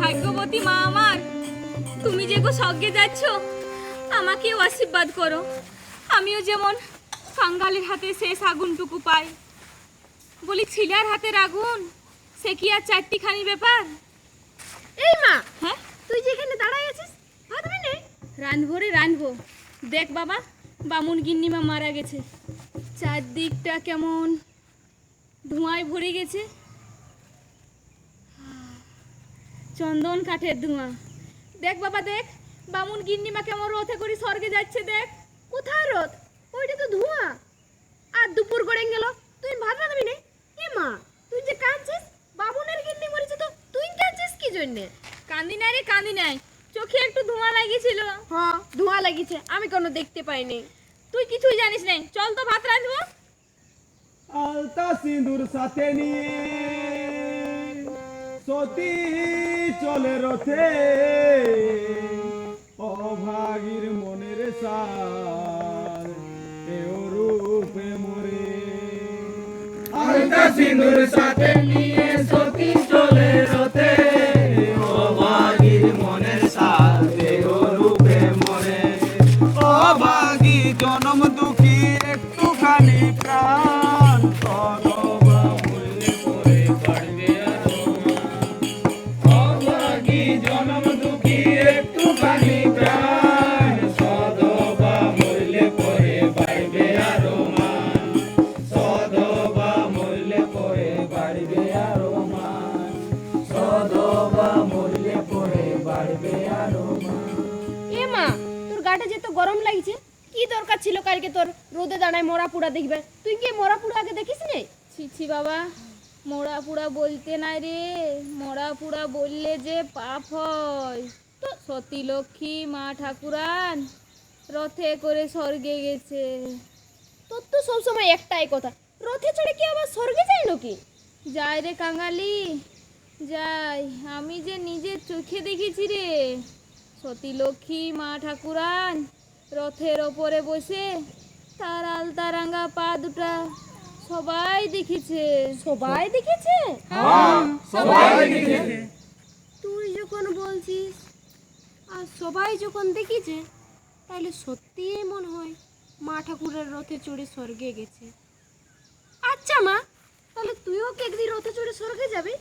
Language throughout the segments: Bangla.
ভাগ্যবতী মা আমার, তুমি যে গো স্বর্গে যাচ্ছ, আমাকেও আশীর্বাদ করো, আমিও যেমন কাঙ্গালের হাতে শেষ আগুনটুকু পাই। বলি ছিলার হাতের আগুন, সে কি আর চারটিখানি ব্যাপার? এই মা, হ্যাঁ, তুই যেখানে দাঁড়াই আছিস ভাত নে। রাঁধবো রে রাঁধবো। দেখ বাবা, বামুন গিন্নিমা মারা গেছে, চারদিকটা কেমন ধোঁয়ায় ভরে গেছে, চন্দন কাঠের ধোঁয়া। দেখ বাবা দেখ, বামুন গিন্নিমা কেমন রথে করে স্বর্গে যাচ্ছে দেখ। কোথায় রথ? ওইটা তো ধোঁয়া। আর দুপুর গড়ে গেল, তুই ভাত রাঁধবি না? এ মা, তুই যে কাঁদছিস, বাবুনের গিন্নি মরেছে, তো তুই কাঁদছিস কি জন্যে? কান্দি নাই রে কান্দি নাই, চোখে একটু ধোঁয়া লাগিয়েছিল। হ্যাঁ, ধোঁয়া লাগিছে, আমি কোনো দেখতে পাইনি। তুই কিছুই জানিস নাই, চল তো ভাত রাঁধবো। আলতা সিঁদুর সাথে নিয়ে সতী চলে রথে, অভাগীর মনের সার এও রূপে মরে। আলতা সিঁদুর সাথে নিয়ে সতী চলে রথে, অভাগীর মনের সার এও রূপে মরে। অভাগী জনম দুঃখী একটুখানি প্রাণ, সদবা মরলে পরে বাড়বে আরো মান। অভাগী জনম দুঃখী একটুখানি প্রাণ, সদবা মরলে পরে বাড়বে আরো মান। সদবা মরলে পরে বাড়বে আরো মান। সদবা মরলে পরে বাড়বে আরো মান। এ মা, তোর গাটা যে তো গরম লাগছে, কি দরকার ছিল কালকে তোর রোদে দাঁড়ায় মরা পুড়া দেখবে? তুই কি মরা পুড়া আগে দেখিস নি? ছি বাবা, মরা পুরা বলতে নাই রে, মরা পুরা বললে যে পাপ হয়। তো সতী লক্ষ্মী মা ঠাকুরান রথে করে স্বর্গে গেছে। তোর তো সবসময় একটাই কথা, রথে চড়ে কি আবার স্বর্গে যায় নাকি? যাই রে কাঙালি যাই, আমি যে নিজের চোখে দেখেছি রে, সতী লক্ষ্মী মা ঠাকুরান রথের ওপরে বসে তার আলতা রাঙা পা দুটা সবাই দেখেছে। সবাই দেখেছে? সবাই দেখেছে। তুই যখন বলছিস আর সবাই যখন দেখেছে, তাহলে সত্যি মনে হয় মা ঠাকুরের রথে চড়ে স্বর্গে গেছে। আচ্ছা মা, তাহলে তুইও কি একদিন রথে চড়ে স্বর্গে যাবি?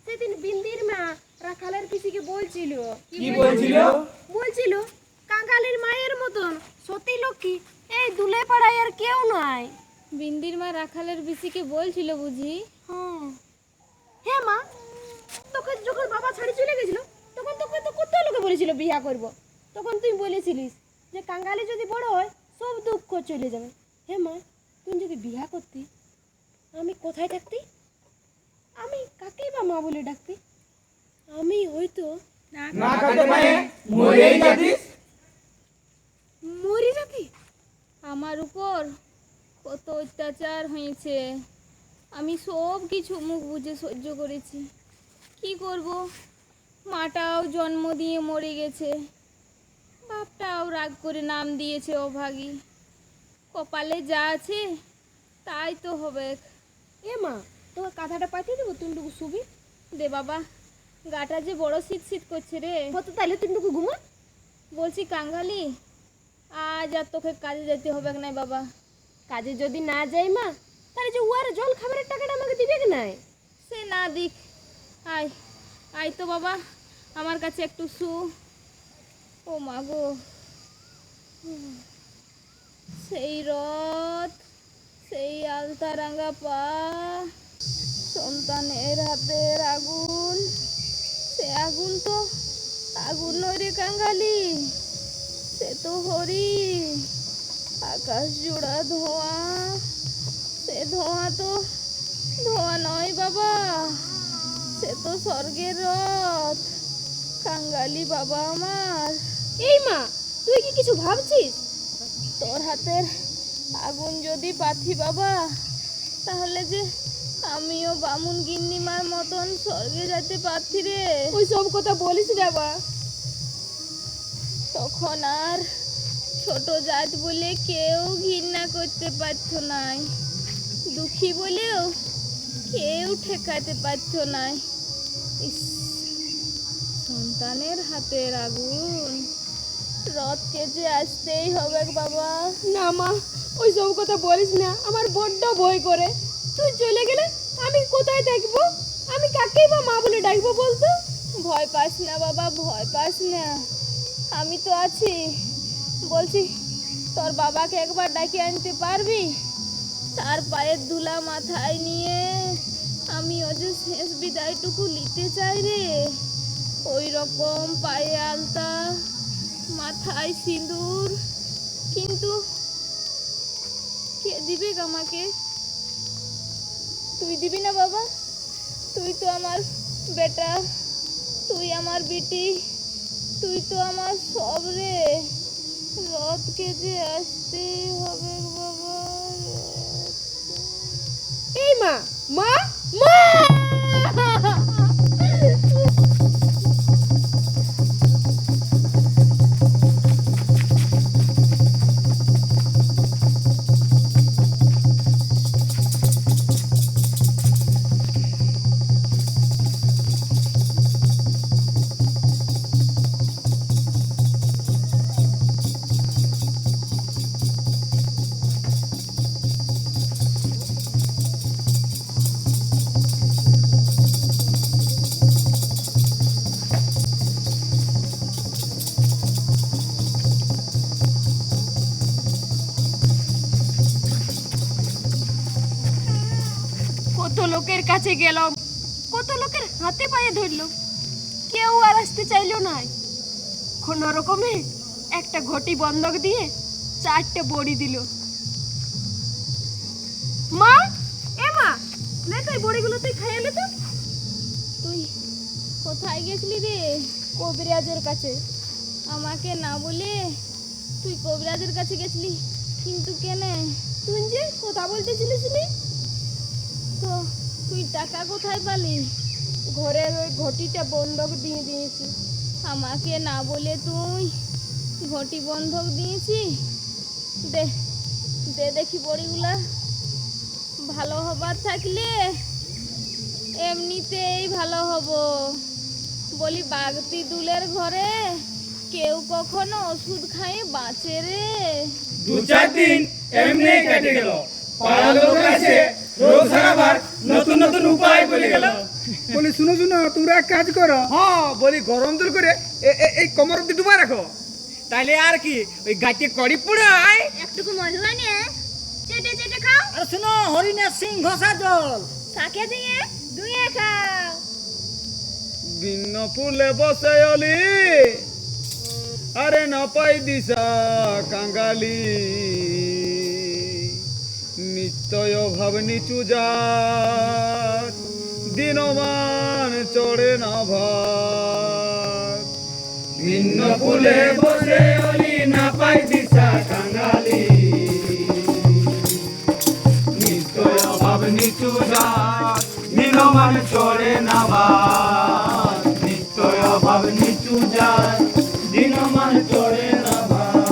সেদিন বিন্দির মা রাখালের পিসিকে বলছিল, কি বলছিল? বলছিল কাঙ্গালির মায়ের মতন সতী লক্ষ্মী এই দুলে পাড়ায় আর কেউ নাই। বিন্দির মা রাখালের বিসিকে বলছিল বুঝি? হ্যাঁ হ্যাঁ মা, তোকে যখন বাবা ছাড়ি চলে গেছিল তখন তোকে তো কত লোকে বলেছিল বিয়া করব, তখন তুই বলেছিলিস যে কাঙ্গালি যদি বড় হয় সব দুঃখ চলে যাবে। হ্যাঁ মা, তুই যদি বিয়া করতি আমি কোথায় থাকতি? আমি কাকেই বা মা বলে ডাকতি? আমি হয়তো না খাতে পায়ে মরেই যাতিস। মরে যেতি। আমার উপর কত অত্যাচার হয়েছে, আমি সব কিছু মুখ বুজে সহ্য করেছি। কি করব, মাটাও জন্ম দিয়ে মরে গেছে, বাপটাও রাগ করে নাম দিয়েছে অভাগী। কপালে যা আছে তাই তো হবে। এ মা, তোকে কাঁথাটা পাঠিয়ে দেবো, তুইটুকু শুবি। দে বাবা, গাটা যে বড় শীত শীত করছে রে। কত তাহলে তুইটুকু ঘুমা। বলছি কাঙ্গালি, আজ আর তোকে কাজে যেতে হবে না বাবা। কাজে যদি না যাই মা, তাহলে যে উয়ার জল খাবারের টাকাটা আমাকে দিবে কি নাই? সে না দিক, আয় আয় তো বাবা আমার কাছে একটু শু। ও মা গো, সেই রথ, সেই আলতা রাঙা পা, সন্তানের হাতের আগুন, সে আগুন তো আগুন নয় রে কাঙ্গালি, সে তো হরি। আকাশ জোড়া ধোঁয়া, সে ধোঁয়া তো ধোঁয়া নয় বাবা, সে তো স্বর্গের রথ। কাঙ্গালি বাবা আমার। এই মা, তুই কি কিছু ভাবছিস? তোর হাতের আগুন যদি পাথি বাবা, তাহলে যে আমিও বামুন গিন্নিমার মতন স্বর্গে যেতে পারছি রে। ওই সব কথা বলিস রে বাবা। তখন আর ছোট জাত বলে কেউ ঘৃণা করতে পারতো নাই, দুঃখী বলেও কেউ ঠেকাতে পারতো নাই। ইস, সন্তানের হাতের আগুন, রথকে যে আসতেই হবে বাবা। না মা, ওই সব কথা বলিস না, আমার বড্ড ভয় করে। তুই চলে গেলে আমি কোথায় থাকবো? আমি কাকেই বা মা বলে ডাকবো বলতো? ভয় পাস না বাবা, ভয় পাস না, আমি তো আছি। বলছি তোর বাবাকে একবার ডাকে আনতে পারবি? তার পায়ের ধুলা মাথায় নিয়ে আমিও যে শেষ বিদায়টুকু নিতে চাই রে। ওই রকম পায়ে আলতা, মাথায় সিঁদুর, কিন্তু কে দিবে আমাকে? তুই দিবি না বাবা? তুই তো আমার বেটা, তুই আমার বিটি, তুই তো আমার সব রে। রথকে যে আসতে হবে বাবা। এই মা, মা, মা! কত লোকের কাছে গেল, কত লোকের হাতে পায়ে ধরলো, কেউ আর আসতে চাইলো না। কোনো রকমে একটা ঘটি বন্ধক দিয়ে 4টে বড়ি দিল। মা, এ মা, নে তুই বড়িগুলো তুই খাইয়ে নে তো। তুই কোথায় গেছিলি রে? কবিরাজের কাছে। আমাকে না বলে তুই কবিরাজের কাছে গেছিলি, কিন্তু কেনে? তুই যে কথা বলতেছিলিস নি, তো তুই টাকা কোথায় পালি? ঘরের ওই ঘটিটা বন্ধক দিয়ে দিয়েছি। আমাকে না বলে তুই ঘটি বন্ধক দিয়েছি? দে দে দেখি বড়িগুলা। ভালো হবার থাকলে এমনিতেই ভালো হব। বলি বাগতি দুলের ঘরে কেউ কখনো ওষুধ খাইয়ে বাঁচে রে? 2-4 দিন এমনি কেটে গেল, পাড়ার লোক আছে রোগ সারাবার নতুন নতুন উপায় বলে গেল। বলি শুনো শুনো, তোমরা এক কাজ করো। হ্যাঁ বলি, গরম জল করে এই কোমর অব্দি ডুবা রাখো, তাইলে আর কি ওই গাছে কড়ি পুড়ায়। একটুকু মধু আনে চেটে চেটে খাও। আর শুনো, হরিণের সিং ঘষা জল শাকে দিয়ে দুয়ে খাও। ভিন্ন ফুলে বসে অলি আরে না পাই দিশা কাঙ্গালি নিশ্চয় ভাব নিচু যাত দিনমান চড়ে না ভাত ভিন্ন ফুলে বসে অলি না পাই দিশা কাঙ্গালি নিশ্চয় ভাব নিচু যাত দিনমান চড়ে না ভাত নিশ্চয় ভাব নিচু যাত দিনমান চড়ে না ভাত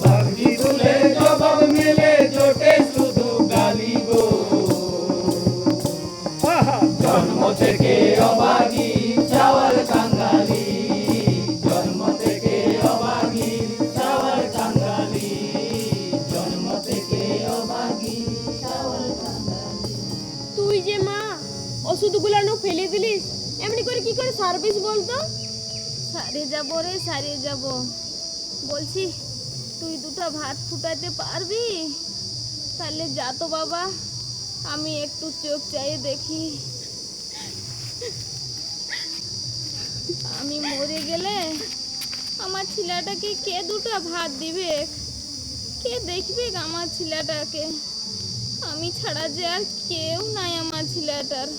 ভাগ্যি তুলে জবাব মেলে জোটে শুধু গালি গো জন্ম থেকে অবাগি চাওয়ার কাঙ্গালি জন্ম থেকে অবাগি চাওয়ার কাঙ্গালি জন্ম থেকে অবাগি চাওয়ার কাঙ্গালি। তুই যে মা ওষুধগুলো ফেলে দিলিস, এমনি করে কি করে সার্ভিস বলতো? সারিয়ে যাব রে, সারিয়ে যাব। বলছি তুই দুটো ভাত ফুটাতে পারবি? তাহলে যা তো বাবা, আমি একটু চোখ চাইয়ে দেখি। আমি মরে গেলে আমার ছেলেটাকে কে দুটো ভাত দিবে? কে দেখবে আমার ছেলেটাকে? আমি ছাড়া যে আর কেউ নাই আমার ছেলেটার।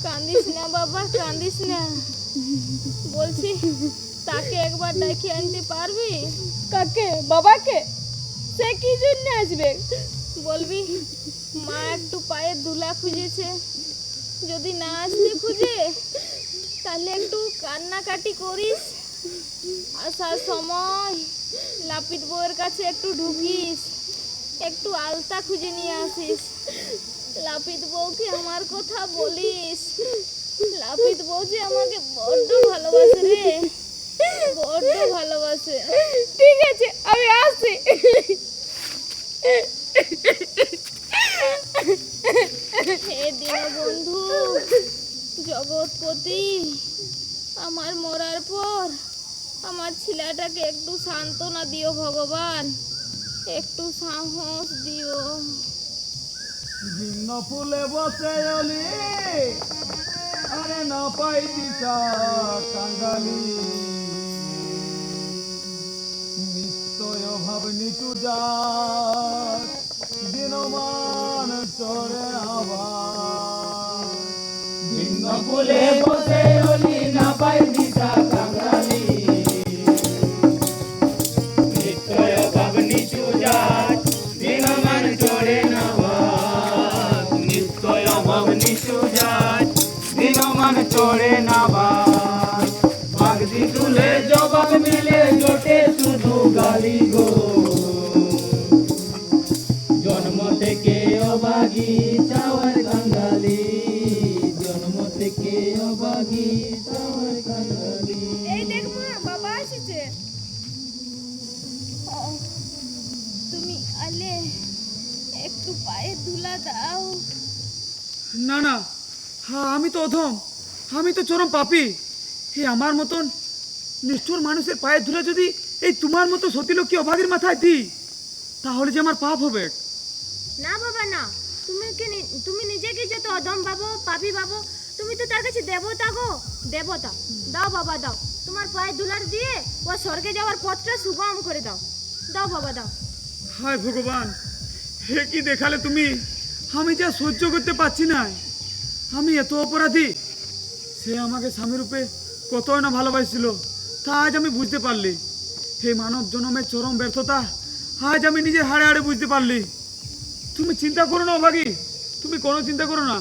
কান্দিস না বাবা, কান্দিস না। বলছি তাকে একবার ডেকে আনতে পারবি? কাকে? বাবাকে? সে কি জন্য আসবে? বলবি মা একটু পায়ে ধুলা খুঁজেছে, যদি না আসতে খুঁজে তাহলে একটু কান্নাকাটি করিস। আসার সময় লাপিত বউয়ের কাছে একটু ঢুকিস, একটু আলতা খুঁজে নিয়ে আসিস। লাপিত বউকে আমার কথা বলিস। লাপিত বউ যে আমাকে বড্ড ভালোবাসে রে, বড্ড ভালোবাসে। ঠিক আছে, আমি আসি। হে দীনবন্ধু জগৎপতি, আমার মরার পর আমার ছেলেটাকে একটু সান্ত্বনা দিও ভগবান, একটু সাহস দিও। ভিন্ন ফুলে বসে অলি আরে না পাই দিশা কাঙ্গালি নিশ্চয় ভাব নিচু যাত দিনমান চড়ে আবার ভিন্ন ফুলে বসে অলি না পাই দিশা কাঙ্গালি নিশ্চয় ভাব নিচু যাত দিনমান চড়ে না ভাত নিশ্চয় ভাব নিচু যাত দিনমান চড়ে না ভাত ভাগ্যি তুলে জবাব মিলে জোটে শুধু গালি গো জন্ম থেকে অবাগি চাওয়ার কাঙ্গালি জন্ম থেকে অবাগি চাওয়ার কাঙ্গালি। এই দেখ মা, বাবা এসেছে। তুমি আলে একটু পায়ে ধুলা দাও। না না, হ্যাঁ আমি তো অধম, আমি তো চরম পাপী। হে আমার মতন নিষ্ঠুর মানুষের পায়ে ধুলে যদি এই তোমার মতো সতীলক্ষ্মী অভাগীর মাথায় দিই, তাহলে যে আমার পাপ হবে। না বাবা না, তুমি নিজেকে যত অদম ভাবো, পাপী ভাবো, তুমি তো তার কাছে দেবতা গো, দেবতা। দাও বাবা দাও, তোমার পায়ে দুলার দিয়ে ও স্বর্গে যাওয়ার পথটা সুগম করে দাও। দাও বাবা দাও। হায় ভগবান, হে কি দেখালে তুমি! আমি যা সহ্য করতে পারছি না। আমি এত অপরাধী। সে আমাকে স্বামী রূপে কতই না ভালোবাসছিল, তা আজ আমি বুঝতে পারলি। হে মানব জন্মের চরম ব্যর্থতা আজ আমি নিজের হাড়ে হাড়ে বুঝতে পারলি। তুমি চিন্তা করো না অভাগী, তুমি কোনো চিন্তা করো না।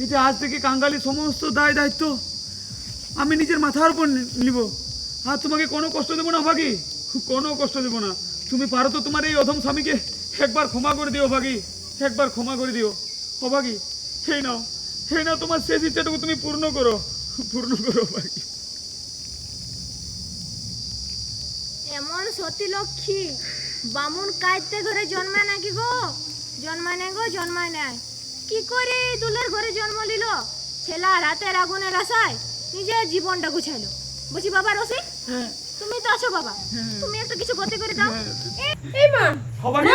এই যে আজ থেকে কাঙ্গালি সমস্ত দায় দায়িত্ব আমি নিজের মাথার উপর নিব। আর তোমাকে কোনো কষ্ট দেবো না অভাগী, কোনো কষ্ট দেবো না। তুমি পারো তো তোমার এই অধম স্বামীকে একবার ক্ষমা করে দিও অভাগী, একবার ক্ষমা করে দিও অভাগী। হে নাও তোমার শেষ ইচ্ছাটুকু তুমি পূর্ণ করো অভাগী। এমন সতী লক্ষ্মী বামুন কাইতে ঘরে জন্মায় নাকি গো? জন্মায় নেয় গো, জন্মায় নেয়। কি করে এই দুলের ঘরে জন্ম নিল? ছেলা রাতের আগুনের আশায় নিজের জীবনটা গুছাইলো। বলছি বাবা রসিক, তুমি তো আছো বাবা, তুমি একটা কিছু গতি করে দাও। এই মা, ভবানী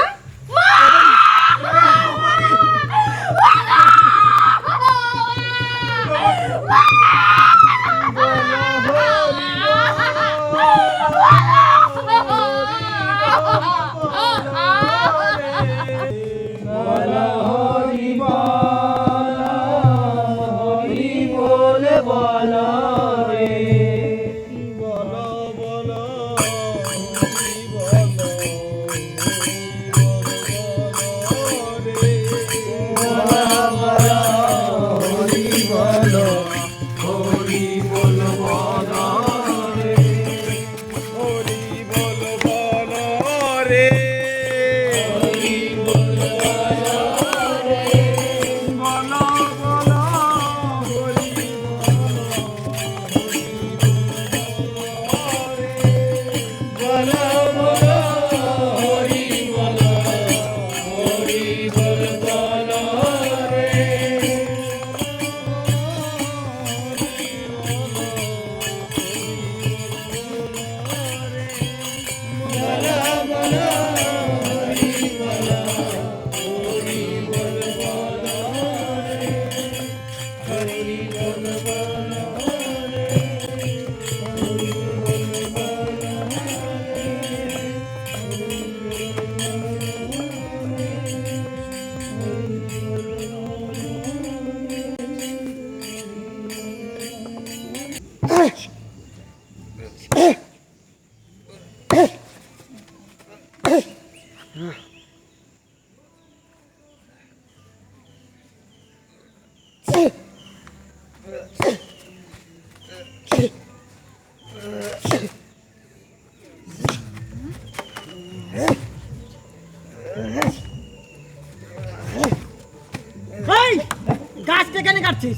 গাছটা কেন কাটছিস?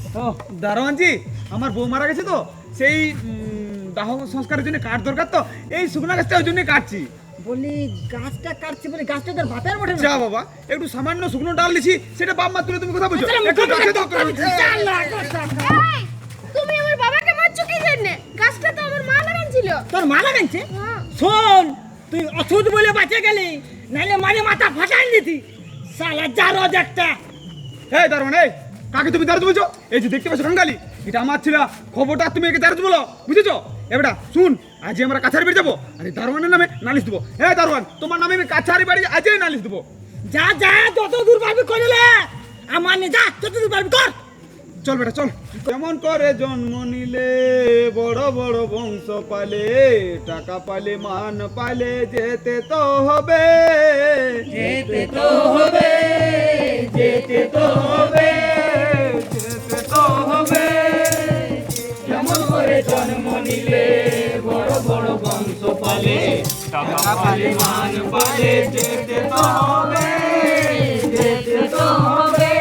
দারোয়ানজি, আমার বউ মারা গেছে তো সেই দাহ সংস্কারের জন্য কাঠ দরকার, তো এই শুকনো গাছটা ওই জন্যই কাটছি। বলি গাছটা কাটছি বলে গাছটা তোর বাপের মোটে যা বাবা, একটু সামান্য শুকনো ডাল দিছি, সেটা বাপ মা তুলে তুমি কথা বলছো? একটু গাছে দাও তো। এই, তুমি আমার বাবাকে মারছো কি জন্য? গাছটা তো আমার মা লাগাইছিল। তোর মা লাগাইছে? হ্যাঁ। শোন, তুই অছুত বলে বাঁচে গেলি, নাইলে মাঝে মাথা ফাটাই দিতি। শালা জারজ একটা। এই দারোয়ান, এই কাকে তুমি দারুজ বলছো? এই যে দেখতে পাচ্ছ কাঙ্গালি, এটা আমার ছিল, খবরটা তুমি একে দারুজ বলো, বুঝেছো? এবারে শুন, আজ আমরা কাছারি বাড়ি যাবো, আর এই দারোয়ানের নামে নালিশ দেবো। হ্যাঁ দারোয়ান, তোমার নামে আমি কাছারি বাড়ি আজই নালিশ দেবো। যা যা, যত দূর পারবি করলে আমার নে, যা যত দূর পারবি কর। চল বেটা চল। কেমন করে জন্ম নিলে বড় বড় বংশ পালে, টাকা পালে মান পালে, যেতে তো হবে, যেতে তো হবে, যেতে তো হবে, যেতে তো হবে। কেমন করে জন্ম নিলে বড় বড় বংশ পালে, টাকা পালে মান পালে, যেতে তো হবে, যেতে তো হবে,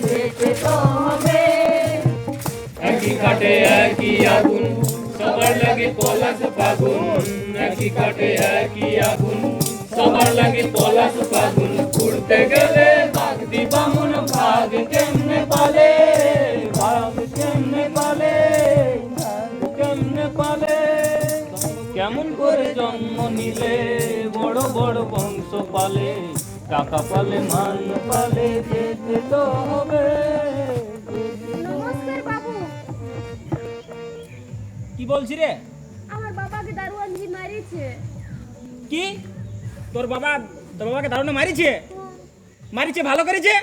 যেতে তো হবে। একই কাটে একই আগুন, সবার লাগে পলাশ ফাগুন, একই কাটে একই আগুন, সবার লাগে পলাশ ফাগুন। উড়তে গেলে ভাগ দিবা মন, ভাগ কেমনে পালে, ভাগ কেমনে পালে, ভাগ কেমনে পালে। কেমন করে জন্ম নিলে বড় বড় বংশ পালে, টাকা পালে মান পালে, যেতে তো হবে। নমস্কার বাবু, কি বলছি রে? আমার বাবাকে দারোয়ানজি মারিছে। কি তোর বাবাকে দারুণে মারিছে? মারিছে ভালো করেছে?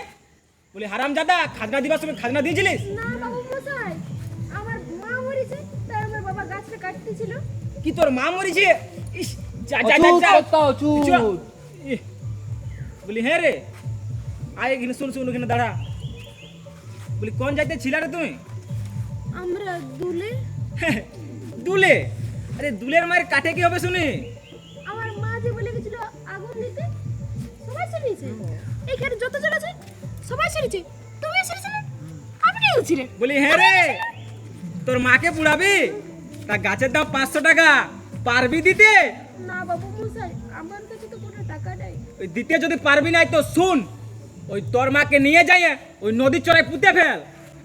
বলি হারাম জাদা, খাজনা দিবার সময় খাজনা দিয়েছিলিস? না বাবু মশাই, আমার মা মরিছে, তাই আমার বাবা গাছটা কাটতেছিল। কি তোর মা মরিছে? ইস, যা যা যা যা। ইহ, বলি হ্যাঁ রে, আয় এখানে, শুন শুন, ওখানে দাঁড়া। বলি কোন যাইতে ছিলা রে তুমি? আমরা দুলে, দুলে? আরে দুলের মায়ের কাঠে কি হবে শুনি? আমার মা যে বলে গেছিল আগুন দিতে, সবাই শুনেছে। এখানে যত জন আছে সবাই শুনেছে। তুমি শুনেছিলে? আপনিও ছিলেন। বলি হ্যাঁ রে, তোর মাকে পুড়াবি? তা গাছের দাম 500 টাকা, পারবি দিতে? না বাবু মশাই, আমার কাছে তো কোনো টাকা নাই। ওই দিতে যদি পারবি নাই তো শুন, ওই তোর মাকে নিয়ে যাই ওই নদীর চড়ায় পুঁতে ফেল,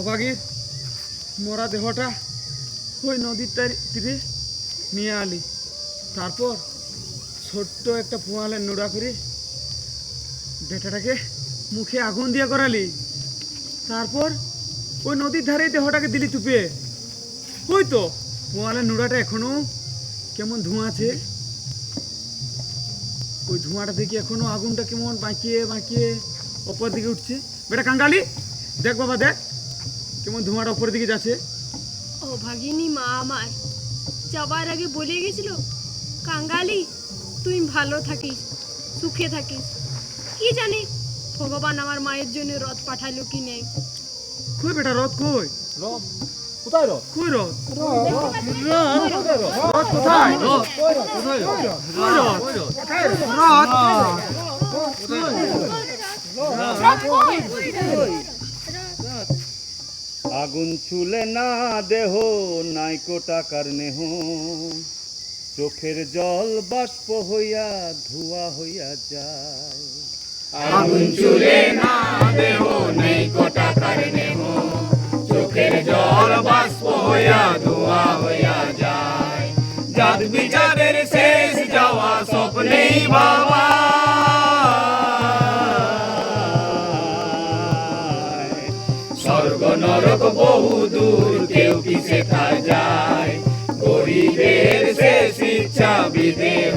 অবাগির মরা দেহটা ওই নদীর তীরে নিয়ে আলি, তারপর ছোট্ট একটা পোয়ালের নোড়া করে বেটাটাকে মুখে আগুন দিয়ে করালি, তারপর ওই নদীর ধারে দেহটাকে দিলি তুপে। ওই তো পোয়ালের নোড়াটা এখনো কেমন ধোঁয়া আছে, ওই ধোঁয়াটা দেখি এখনো আগুনটা কেমন বাঁকিয়ে বাঁকিয়ে ওপর দিকে উঠছে। বেটা কাঙ্গালি দেখ বাবা দেখ কেমন ধোঁয়াটা ওপরের দিকে যাচ্ছে। ও ভাগিনী মা আমার যাবার আগে বলে গেছিল, কাঙ্গালি তুই ভালো থাকিস, সুখে থাকিস। কি জানি ভগবান আমার মায়ের জন্য রথ পাঠালো কি নেই। কই বেটা রথ কই? কোথায় রথ? কই রথ? আগুন ছুলে না দেহ নাইকো টাকার নেহ, চোখের জল বাষ্প হইয়া ধোঁয়া হইয়া যায়। আগুন চুলে না দেহ নেই টাকার নেহ, চোখের জল বাষ্প হইয়া ধোঁয়া হইয়া যায়। জাত বিচারের শেষ যাওয়া স্বপ্নেই বাবা, স্বর্গ নরক বহু দূর কেউ কি সেথা যায়। গরিবের শেষ ইচ্ছা বিদেহ